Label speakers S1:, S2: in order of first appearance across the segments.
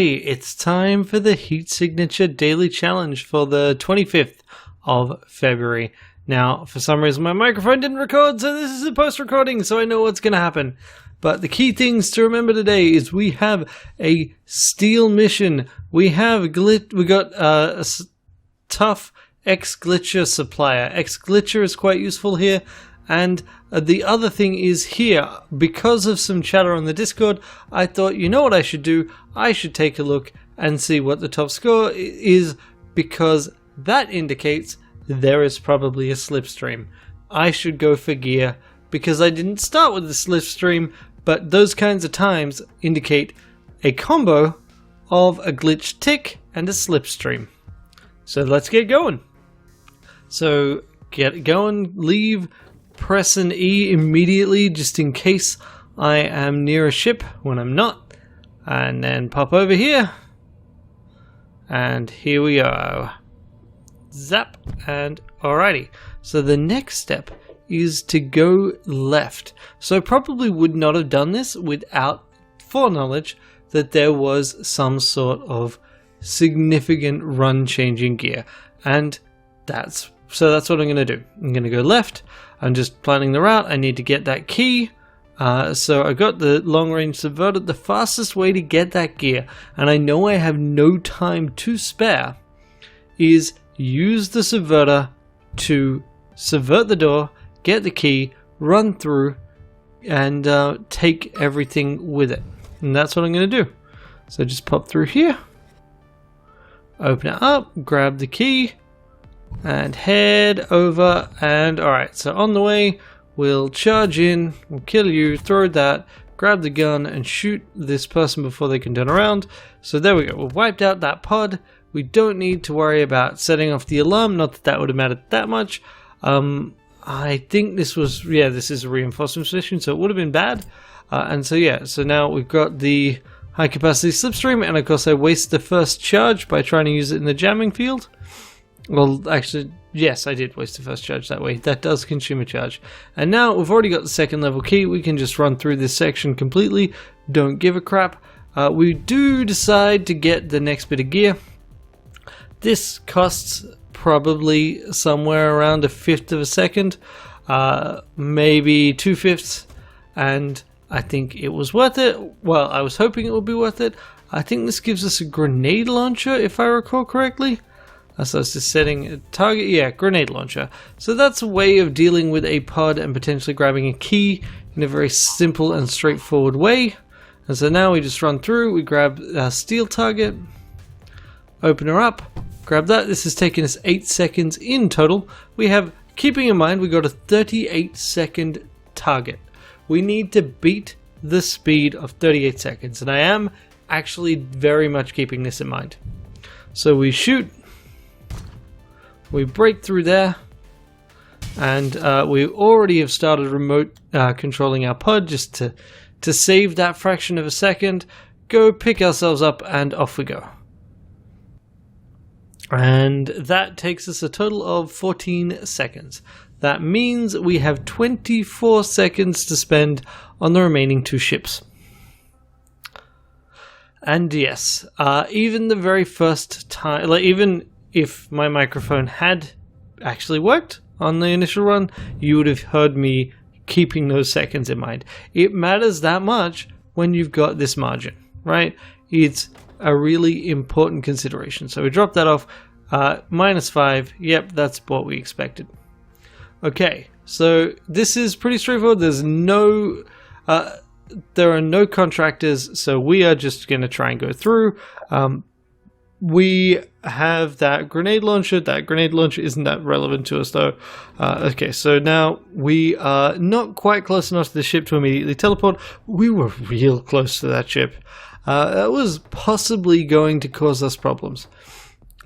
S1: Alrighty, it's time for the Heat Signature Daily Challenge for the 25th of February. Now, for some reason my microphone didn't record, so this is a post-recording, so I know what's going to happen. But the key things to remember today is we have a steal mission. We got a tough X-Glitcher supplier. X-Glitcher is quite useful here. And the other thing is here, because of some chatter on the Discord, I thought, you know what I should do? I should take a look and see what the top score is, because that indicates there is probably a slipstream. I should go for gear, because I didn't start with the slipstream, but those kinds of times indicate a combo of a glitch tick and a slipstream. So let's get going. So get going, leave, press an E immediately just in case I am near a ship when I'm not, and then pop over here, and here we go. Zap, and alrighty. So the next step is to go left. So I probably would not have done this without foreknowledge that there was some sort of significant run changing gear, and that's what I'm going to do. I'm going to go left. I'm just planning the route. I need to get that key. So I got the long range subverter. The fastest way to get that gear, and I know I have no time to spare, is use the subverter to subvert the door, get the key, run through, and take everything with it. And that's what I'm going to do. So just pop through here, open it up, grab the key, and head over. And alright, so on the way we'll charge in, we'll kill you, throw that, grab the gun and shoot this person before they can turn around. So there we go, we've wiped out that pod. We don't need to worry about setting off the alarm, not that that would have mattered that much. I think this is a reinforcement mission, so it would have been bad. And so yeah, so now we've got the high capacity slipstream, and of course I waste the first charge by trying to use it in the jamming field. Well, actually, yes, I did waste the first charge that way. That does consume a charge. And now we've already got the second level key. We can just run through this section completely. Don't give a crap. We do decide to get the next bit of gear. This costs probably somewhere around 1/5 of a second, maybe 2/5, and I think it was worth it. Well, I was hoping it would be worth it. I think this gives us a grenade launcher, if I recall correctly. So it's just setting a target, yeah, grenade launcher. So that's a way of dealing with a pod and potentially grabbing a key in a very simple and straightforward way. And so now we just run through, we grab a steel target, open her up, grab that. This has taken us 8 seconds in total. We have, keeping in mind, we got a 38-second target. We need to beat the speed of 38 seconds, and I am actually very much keeping this in mind. So we shoot, we break through there, and we already have started remote controlling our pod just to save that fraction of a second. Go pick ourselves up, and off we go. And that takes us a total of 14 seconds. That means we have 24 seconds to spend on the remaining 2 ships. And yes, even the very first time, even if my microphone had actually worked on the initial run, you would have heard me keeping those seconds in mind. It matters that much when you've got this margin, right? It's a really important consideration. So we drop that off, -5. Yep, that's what we expected. Okay, so this is pretty straightforward. There's no, there are no contractors, so we are just going to try and go through. We have that grenade launcher. That grenade launcher isn't that relevant to us though. Okay, so now we are not quite close enough to the ship to immediately teleport. We were real close to that ship. That was possibly going to cause us problems.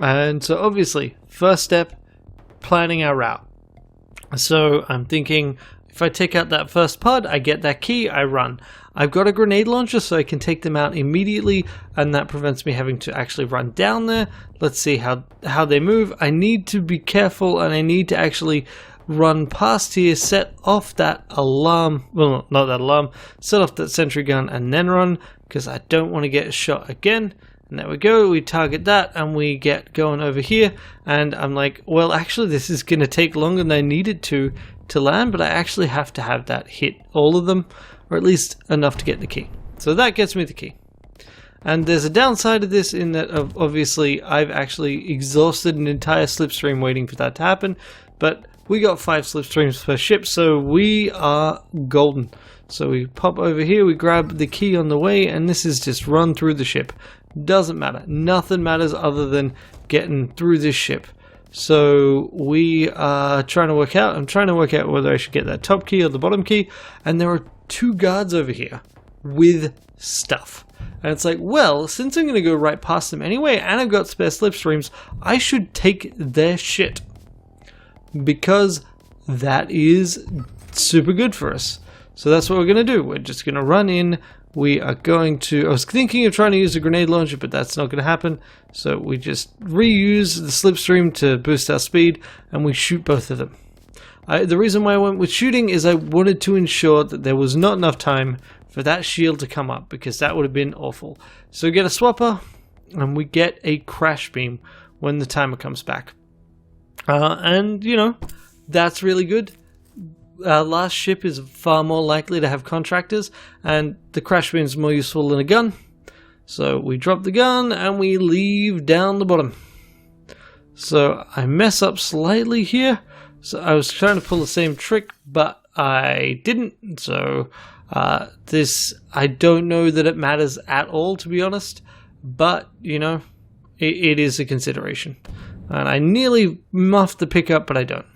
S1: And so obviously, first step, planning our route. So I'm thinking, if I take out that first pod, I get that key, I run. I've got a grenade launcher, so I can take them out immediately, and that prevents me having to actually run down there. Let's see how they move. I need to be careful, and I need to actually run past here, set off that alarm, well, not that alarm, set off that sentry gun, and then run, because I don't want to get shot again. And there we go, we target that and we get going over here, and I'm like, well, actually this is going to take longer than I needed to land, but I actually have to have that hit all of them, or at least enough to get the key. So that gets me the key. And there's a downside of this in that obviously I've actually exhausted an entire slipstream waiting for that to happen, but we got 5 slipstreams per ship, so we are golden. So we pop over here, we grab the key on the way, and this is just run through the ship. Doesn't matter. Nothing matters other than getting through this ship. So we are trying to work out, I'm trying to work out whether I should get that top key or the bottom key, and there are 2 guards over here with stuff. And it's like, well, since I'm going to go right past them anyway, and I've got spare slipstreams, I should take their shit. Because that is super good for us. So that's what we're going to do. We're just going to run in. We are going to... I was thinking of trying to use a grenade launcher, but that's not going to happen. So we just reuse the slipstream to boost our speed, and we shoot both of them. The reason why I went with shooting is I wanted to ensure that there was not enough time for that shield to come up, because that would have been awful. So we get a swapper, and we get a crash beam when the timer comes back. And, you know, that's really good. Our last ship is far more likely to have contractors, and the crash beam is more useful than a gun. So we drop the gun, and we leave down the bottom. So I mess up slightly here. So I was trying to pull the same trick, but I didn't. So this, I don't know that it matters at all, to be honest. But, you know, it is a consideration. And I nearly muffed the pickup, but I don't.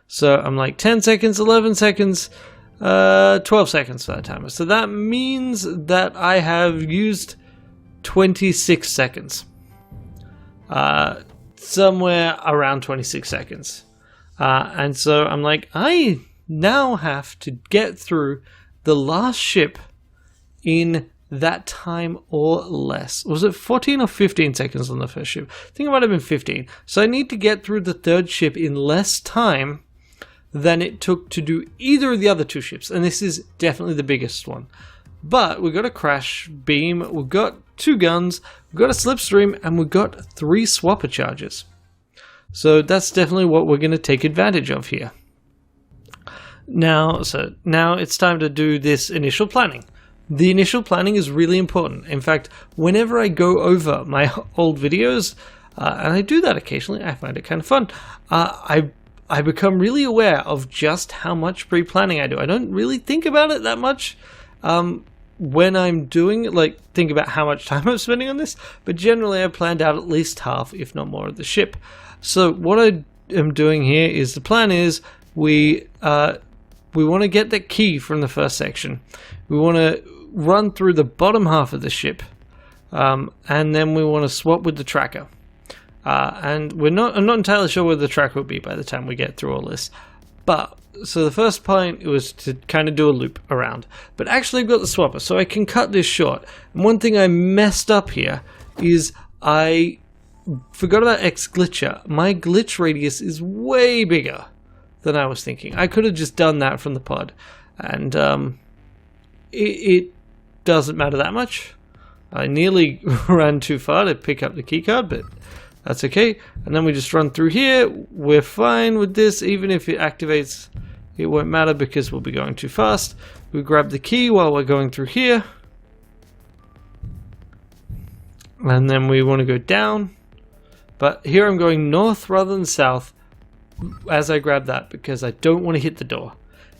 S1: So I'm like 10 seconds, 11 seconds, 12 seconds for that timer. So that means that I have used 26 seconds. Somewhere around 26 seconds. And so I'm like, I now have to get through the last ship in that time or less. Was it 14 or 15 seconds on the first ship? I think it might have been 15. So I need to get through the third ship in less time than it took to do either of the other 2 ships. And this is definitely the biggest one. But we've got a crash beam, we've got 2 guns, we've got a slipstream, and we've got 3 swapper charges. So that's definitely what we're going to take advantage of here. Now it's time to do this initial planning. The initial planning is really important. In fact, whenever I go over my old videos, and I do that occasionally, I find it kind of fun, I become really aware of just how much pre-planning I do. I don't really think about it that much when I'm doing it, like think about how much time I'm spending on this, but generally I planned out at least half, if not more, of the ship. So what I am doing here is, the plan is we want to get the key from the first section. We want to run through the bottom half of the ship, and then we want to swap with the tracker. And I'm not entirely sure where the tracker will be by the time we get through all this. But so the first point was to kind of do a loop around. But actually I've got the swapper, so I can cut this short. And one thing I messed up here is I forgot about X glitcher. My glitch radius is way bigger than I was thinking. I could have just done that from the pod, and it doesn't matter that much. I nearly ran too far to pick up the keycard, but that's okay. And then we just run through here. We're fine with this. Even if it activates, it won't matter because we'll be going too fast. We grab the key while we're going through here, and then we want to go down. But here I'm going north rather than south as I grab that, because I don't want to hit the door.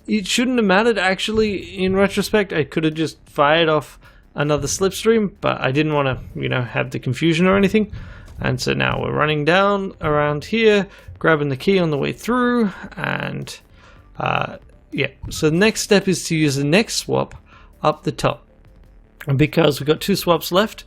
S1: It shouldn't have mattered, actually. In retrospect, I could have just fired off another slipstream, but I didn't want to, you know, have the confusion or anything. And so now we're running down around here, grabbing the key on the way through, and yeah. So the next step is to use the next swap up the top. And because we've got 2 swaps left,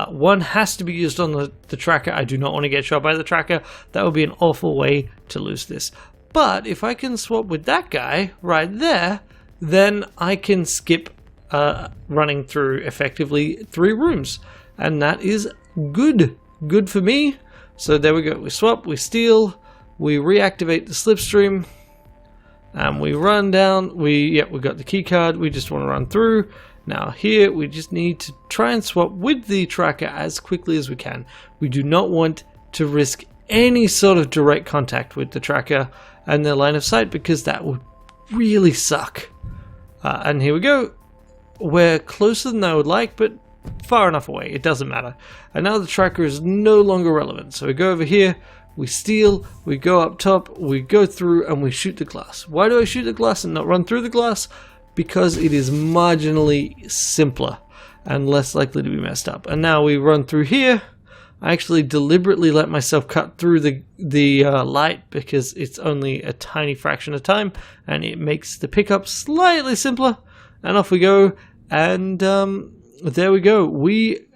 S1: one has to be used on the tracker. I do not want to get shot by the tracker. That would be an awful way to lose this. But if I can swap with that guy right there, then I can skip running through effectively 3 rooms. And that is good. Good for me. So there we go. We swap, we steal, we reactivate the slipstream, and we run down. We got the key card. We just want to run through, Now here we just need to try and swap with the tracker as quickly as we can. We do not want to risk any sort of direct contact with the tracker and their line of sight, because that would really suck. And here we go. We're closer than I would like, but far enough away. It doesn't matter. And now the tracker is no longer relevant. So we go over here, we steal, we go up top, we go through, and we shoot the glass. Why do I shoot the glass and not run through the glass? Because it is marginally simpler and less likely to be messed up. And now we run through here. I actually deliberately let myself cut through the light because it's only a tiny fraction of time, and it makes the pickup slightly simpler. And off we go. And there we go. We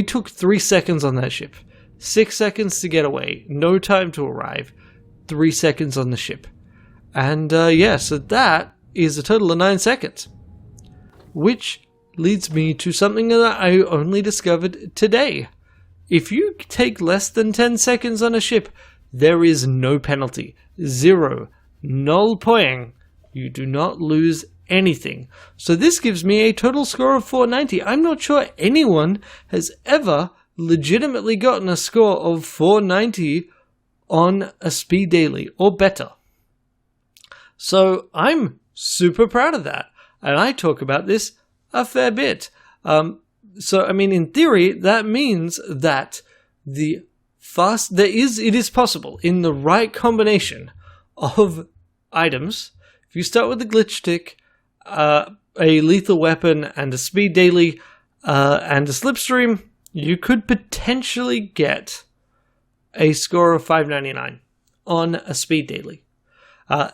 S1: took 3 seconds on that ship. 6 seconds to get away. No time to arrive. 3 seconds on the ship. And yeah, so that is a total of 9 seconds. Which leads me to something that I only discovered today. If you take less than 10 seconds on a ship, there is no penalty. 0. Null poing. You do not lose anything. So this gives me a total score of 490. I'm not sure anyone has ever legitimately gotten a score of 490 on a speed daily or better. So I'm super proud of that, and I talk about this a fair bit. So I mean, in theory, that means that it is possible in the right combination of items. If you start with the glitch stick, a lethal weapon, and a speed daily, and a slipstream, you could potentially get a score of 599 on a speed daily.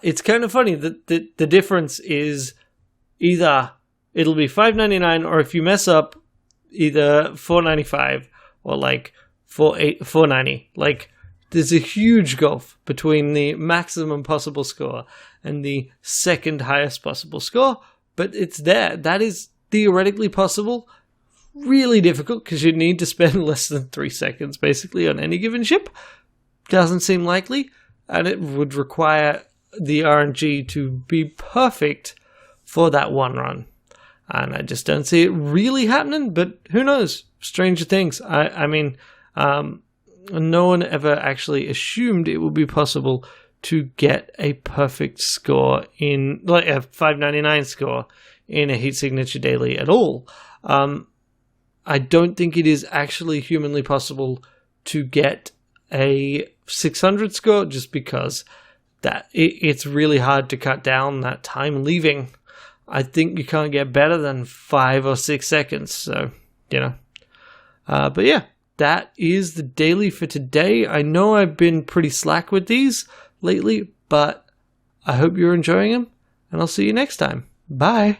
S1: It's kind of funny that the difference is either it'll be 599, or if you mess up, either 495 or like 490. Like, there's a huge gulf between the maximum possible score and the second highest possible score, but it's there. That is theoretically possible. Really difficult, because you need to spend less than 3 seconds basically on any given ship. Doesn't seem likely, and it would require the RNG to be perfect for that one run. And I just don't see it really happening, but who knows? Stranger things. I mean, no one ever actually assumed it would be possible to get a perfect score in, like a 599 score in a heat signature daily at all. I don't think it is actually humanly possible to get a 600 score, just because it's really hard to cut down that time leaving. I think you can't get better than 5 or 6 seconds, so, you know. But yeah, that is the daily for today. I know I've been pretty slack with these lately, but I hope you're enjoying them, and I'll see you next time. Bye!